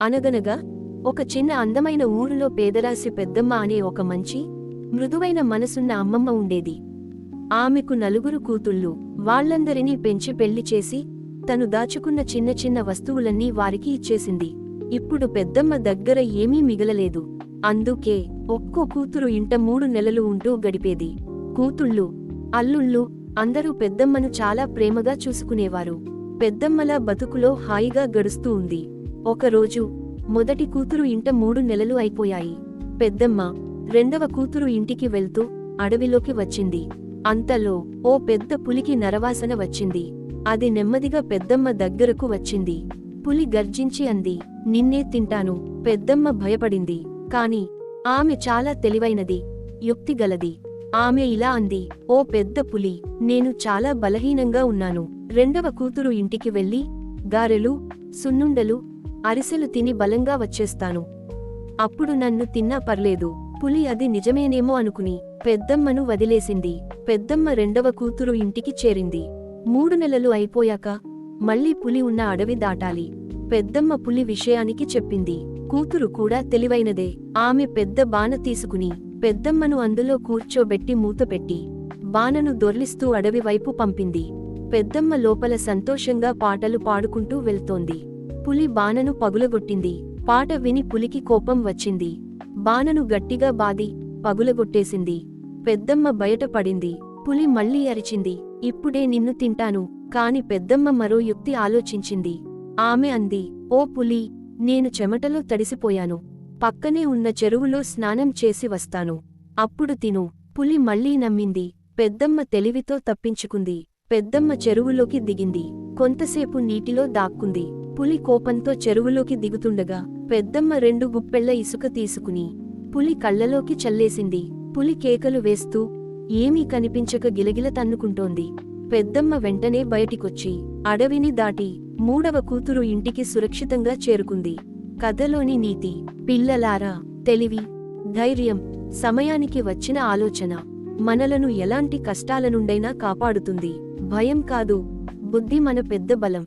అనగనగా ఒక చిన్న అందమైన ఊరిలో పేదరాశి పెద్దమ్మ అనే ఒక మంచి మృదువైన మనసున్న అమ్మమ్మ ఉండేది. ఆమెకు నలుగురు కూతుళ్ళు. వాళ్లందరినీ పెంచి పెళ్లి చేసి తను దాచుకున్న చిన్న చిన్న వస్తువులన్నీ వారికి ఇచ్చేసింది. ఇప్పుడు పెద్దమ్మ దగ్గర ఏమీ మిగలలేదు. అందుకే ఒక్కో కూతురు ఇంట 3 నెలలు ఉంటూ గడిపేది. కూతుళ్ళు, అల్లుళ్ళు అందరూ పెద్దమ్మను చాలా ప్రేమగా చూసుకునేవారు. పెద్దమ్మల బతుకులో హాయిగా గడుస్తూ ఉంది. ఒకరోజు మొదటి కూతురు ఇంట 3 నెలలు అయిపోయాయి. పెద్దమ్మ రెండవ కూతురు ఇంటికి వెళ్తూ అడవిలోకి వచ్చింది. అంతలో ఓ పెద్ద పులికి నరవాసన వచ్చింది. అది నెమ్మదిగా పెద్దమ్మ దగ్గరకు వచ్చింది. పులి గర్జించి అంది, నిన్నే తింటాను. పెద్దమ్మ భయపడింది. కాని ఆమె చాలా తెలివైనది, యుక్తిగలది. ఆమె ఇలా అంది, ఓ పెద్ద పులి, నేను చాలా బలహీనంగా ఉన్నాను. రెండవ కూతురు ఇంటికి వెళ్ళి గారెలు, సున్నుండలు, అరిసెలు తిని బలంగా వచ్చేస్తాను. అప్పుడు నన్ను తిన్నా పర్లేదు. పులి అది నిజమేనేమో అనుకుని పెద్దమ్మను వదిలేసింది. పెద్దమ్మ రెండవ కూతురు ఇంటికి చేరింది. 3 నెలలు అయిపోయాక మళ్లీ పులి ఉన్న అడవి దాటాలి. పెద్దమ్మ పులి విషయానికి చెప్పింది. కూతురు కూడా తెలివైనదే. ఆమె పెద్ద బాన తీసుకుని పెద్దమ్మను అందులో కూర్చోబెట్టి మూతపెట్టి బానను దొర్లిస్తూ అడవి వైపు పంపింది. పెద్దమ్మ లోపల సంతోషంగా పాటలు పాడుకుంటూ వెళ్తోంది. పులి బానను పగులగొట్టింది. పాట విని పులికి కోపం వచ్చింది. బానను గట్టిగా బాది పగులగొట్టేసింది. పెద్దమ్మ బయటపడింది. పులి మళ్లీ అరిచింది, ఇప్పుడే నిన్ను తింటాను. కాని పెద్దమ్మ మరో యుక్తి ఆలోచించింది. ఆమె అంది, ఓ పులి, నేను చెమటలో తడిసిపోయాను. పక్కనే ఉన్న చెరువులో స్నానం చేసి వస్తాను. అప్పుడు తిను. పులి మళ్లీ నమ్మింది. పెద్దమ్మ తెలివితో తప్పించుకుంది. పెద్దమ్మ చెరువులోకి దిగింది. కొంతసేపు నీటిలో దాక్కుంది. పులి కోపంతో చెరువులోకి దిగుతుండగా పెద్దమ్మ 2 గుప్పెళ్ల ఇసుక తీసుకుని పులి కళ్లలోకి చల్లేసింది. పులి కేకలు వేస్తూ ఏమీ కనిపించక గిలగిల తన్నుకుంటోంది. పెద్దమ్మ వెంటనే బయటికొచ్చి అడవిని దాటి 3వ కూతురు ఇంటికి సురక్షితంగా చేరుకుంది. కథలోని నీతి: పిల్లలారా, తెలివి, ధైర్యం, సమయానికి వచ్చిన ఆలోచన మనలను ఎలాంటి కష్టాల నుండైనా కాపాడుతుంది. భయం కాదు, బుద్ధి మన పెద్ద బలం.